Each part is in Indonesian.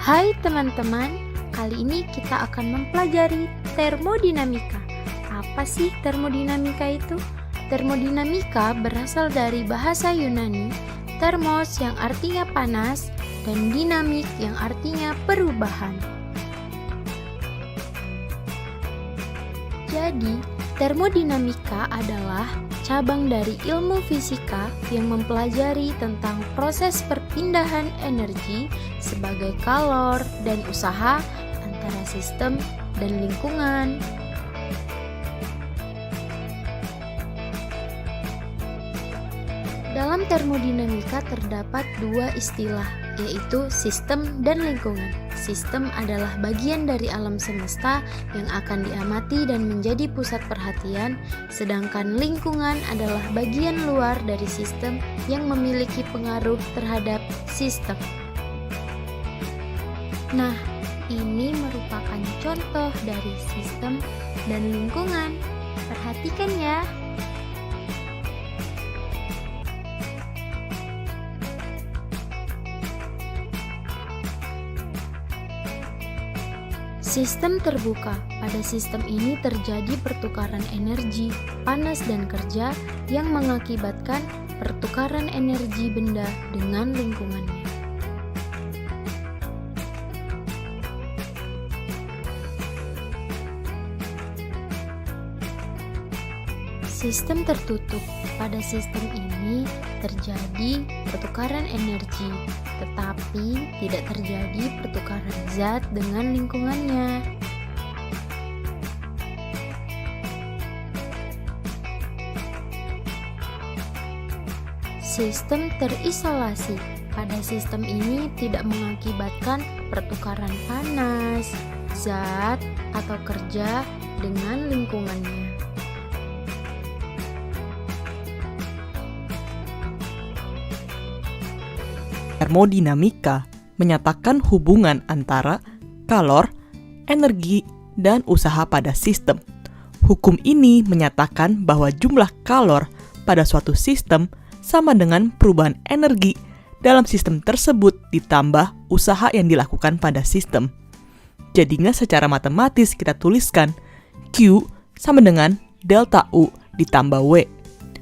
Hai teman-teman, kali ini kita akan mempelajari termodinamika. Apa sih termodinamika itu? Termodinamika berasal dari bahasa Yunani, termos yang artinya panas, dan dinamik yang artinya perubahan. Jadi, termodinamika adalah cabang dari ilmu fisika yang mempelajari tentang proses perpindahan energi sebagai kalor dan usaha antara sistem dan lingkungan. Dalam termodinamika terdapat dua istilah, yaitu sistem dan lingkungan. Sistem adalah bagian dari alam semesta yang akan diamati dan menjadi pusat perhatian, sedangkan lingkungan adalah bagian luar dari sistem yang memiliki pengaruh terhadap sistem. Nah, ini merupakan contoh dari sistem dan lingkungan. Perhatikan ya. Sistem terbuka. Pada sistem ini terjadi pertukaran energi, panas dan kerja yang mengakibatkan pertukaran energi benda dengan lingkungannya. Sistem tertutup. Pada sistem ini terjadi pertukaran energi, tetapi tidak terjadi pertukaran zat dengan lingkungannya. Sistem terisolasi. Pada sistem ini tidak mengakibatkan pertukaran panas, zat, atau kerja dengan lingkungannya. Termodinamika menyatakan hubungan antara kalor, energi, dan usaha pada sistem. Hukum ini menyatakan bahwa jumlah kalor pada suatu sistem sama dengan perubahan energi dalam sistem tersebut ditambah usaha yang dilakukan pada sistem. Jadinya secara matematis kita tuliskan Q sama dengan delta U ditambah W.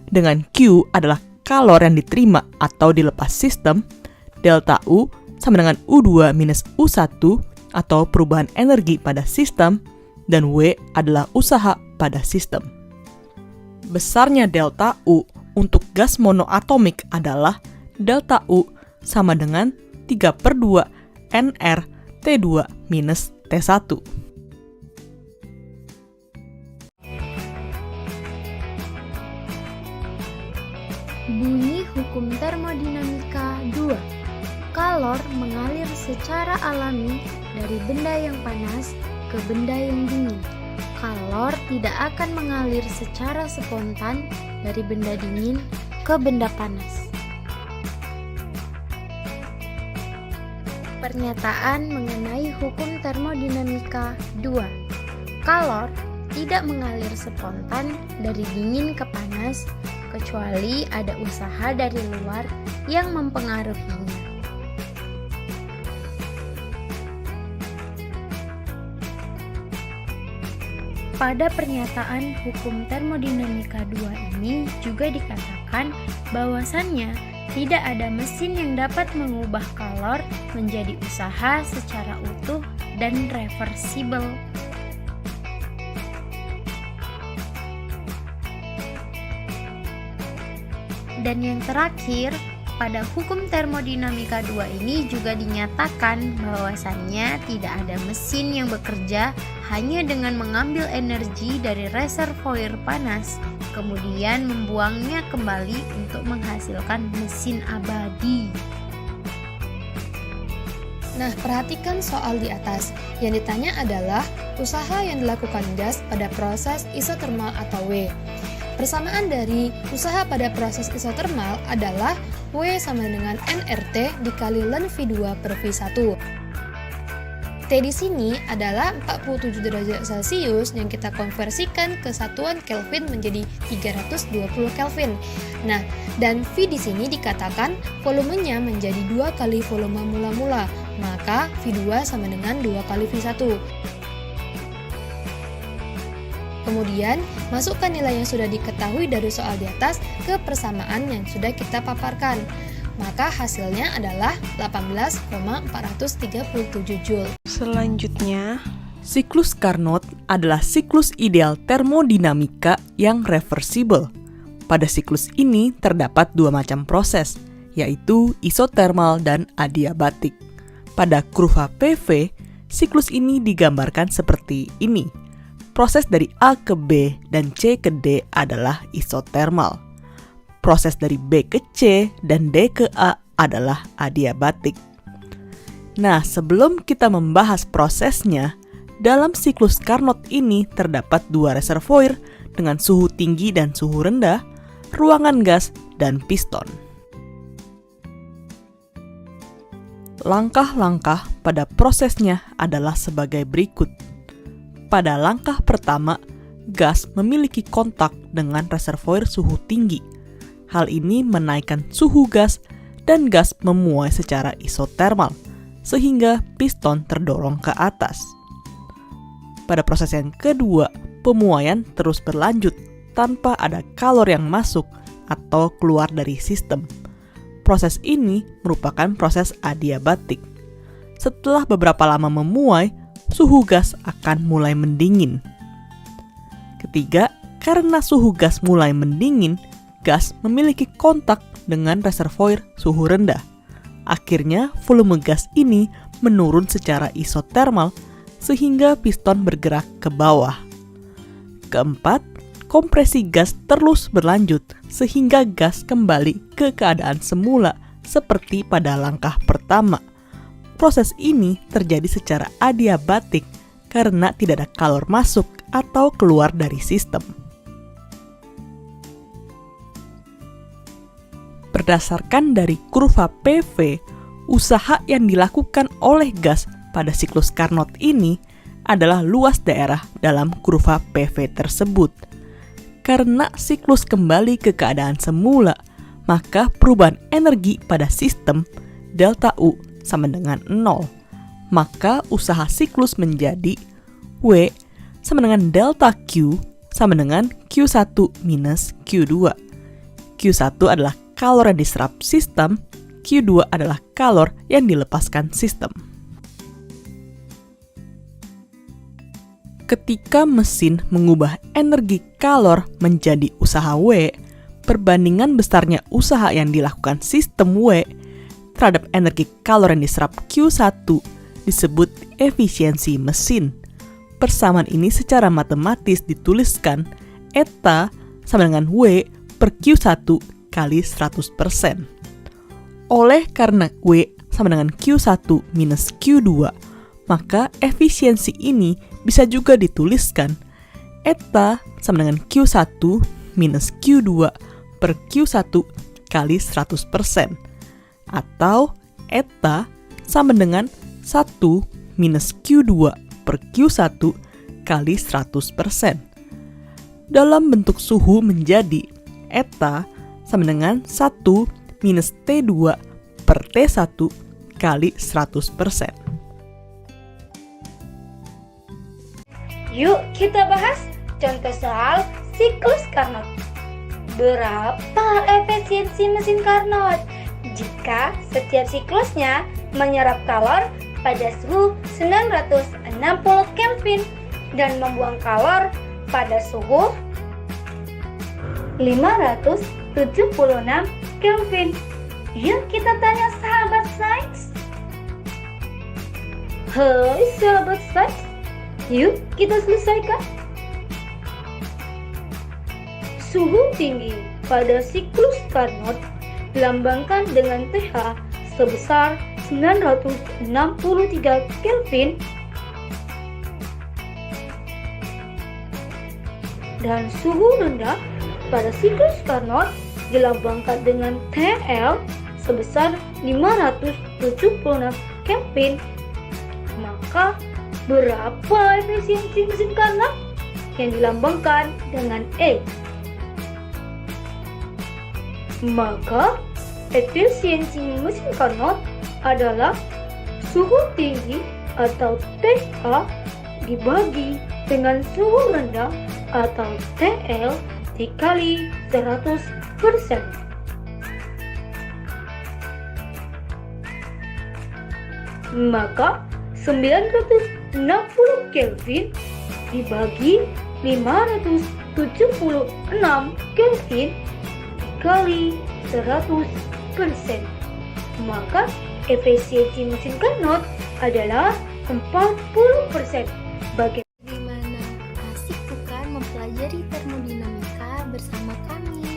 Dengan Q adalah kalor yang diterima atau dilepas sistem, delta U sama dengan U2 minus U1 atau perubahan energi pada sistem, dan W adalah usaha pada sistem. Besarnya delta U untuk gas monoatomik adalah delta U sama dengan 3/2 NR T2 minus T1. Bunyi hukum termodinamika 2. Kalor mengalir secara alami dari benda yang panas ke benda yang dingin. Kalor tidak akan mengalir secara spontan dari benda dingin ke benda panas. Pernyataan mengenai hukum termodinamika 2. Kalor tidak mengalir spontan dari dingin ke panas kecuali ada usaha dari luar yang mempengaruhinya. Pada pernyataan hukum termodinamika 2 ini juga dikatakan bahwasannya tidak ada mesin yang dapat mengubah kalor menjadi usaha secara utuh dan reversibel. Dan yang terakhir, pada hukum termodinamika 2 ini juga dinyatakan bahwasannya tidak ada mesin yang bekerja hanya dengan mengambil energi dari reservoir panas, kemudian membuangnya kembali untuk menghasilkan mesin abadi. Nah, perhatikan soal di atas. Yang ditanya adalah usaha yang dilakukan gas pada proses isotermal atau W. Persamaan dari usaha pada proses isotermal adalah W sama dengan nRT dikali ln V2 per V1. T di sini adalah 47 derajat Celcius yang kita konversikan ke satuan Kelvin menjadi 320 Kelvin. Nah, dan V di sini dikatakan volumenya menjadi 2 kali volume mula-mula. maka V2 sama dengan 2 kali V1. Kemudian, masukkan nilai yang sudah diketahui dari soal di atas ke persamaan yang sudah kita paparkan. Maka hasilnya adalah 18,437 Joule. Selanjutnya, Siklus Carnot adalah siklus ideal termodinamika yang reversible. Pada siklus ini terdapat dua macam proses, yaitu isotermal dan adiabatik. Pada kurva PV, siklus ini digambarkan seperti ini. Proses dari A ke B dan C ke D adalah isotermal. Proses dari B ke C dan D ke A adalah adiabatik. Nah, sebelum kita membahas prosesnya, dalam siklus Carnot ini terdapat dua reservoir dengan suhu tinggi dan suhu rendah, ruangan gas, dan piston. Langkah-langkah pada prosesnya adalah sebagai berikut. Pada langkah pertama, gas memiliki kontak dengan reservoir suhu tinggi. Hal ini menaikkan suhu gas dan gas memuai secara isotermal, sehingga piston terdorong ke atas. Pada proses yang kedua, pemuaian terus berlanjut tanpa ada kalor yang masuk atau keluar dari sistem. Proses ini merupakan proses adiabatik. Setelah beberapa lama memuai, suhu gas akan mulai mendingin. Ketiga, karena suhu gas mulai mendingin, gas memiliki kontak dengan reservoir suhu rendah. Akhirnya, volume gas ini menurun secara isotermal sehingga piston bergerak ke bawah. Keempat, kompresi gas terus berlanjut sehingga gas kembali ke keadaan semula seperti pada langkah pertama. Proses ini terjadi secara adiabatik karena tidak ada kalor masuk atau keluar dari sistem. Berdasarkan dari kurva PV, usaha yang dilakukan oleh gas pada siklus Carnot ini adalah luas daerah dalam kurva PV tersebut. Karena siklus kembali ke keadaan semula, maka perubahan energi pada sistem delta U sama dengan 0. Maka usaha siklus menjadi W sama dengan delta Q sama dengan Q1 minus Q2. Q1 adalah kalor yang diserap sistem, Q2 adalah kalor yang dilepaskan sistem. Ketika mesin mengubah energi kalor menjadi usaha W, perbandingan besarnya usaha yang dilakukan sistem W terhadap energi kalor yang diserap Q1 disebut efisiensi mesin. Persamaan ini secara matematis dituliskan eta sama dengan W per Q1 kali 100%. Oleh karena W sama dengan Q1 minus Q2, maka efisiensi ini bisa juga dituliskan eta sama dengan Q1 minus Q2 per Q1 kali 100%. Atau eta sama dengan 1 minus Q2 per Q1 kali 100%. Dalam bentuk suhu menjadi eta sama dengan 1 minus T2 per T1 kali 100%. Yuk kita bahas contoh soal siklus Carnot. Berapa efisiensi mesin Carnot jika setiap siklusnya menyerap kalor pada suhu 960 Kelvin dan membuang kalor pada suhu 576 Kelvin? Yuk kita tanya sahabat sains. Hai sahabat sains, yuk kita selesaikan. Suhu tinggi pada siklus Carnot dilambangkan dengan pH sebesar 963 Kelvin dan suhu rendah pada siklus Carnot dilambangkan dengan TL sebesar 576 Kelvin. Maka berapa efisiensi mesin Carnot yang dilambangkan dengan E? Maka efisiensi mesin Carnot adalah suhu tinggi atau TA dibagi dengan suhu rendah atau TL dikali 100%. Maka 960 Kelvin dibagi 576 Kelvin dikali 100%. Maka efisiensi mesin Carnot adalah 40%. Gimana? Asik bukan mempelajari termodinamika bersama kami?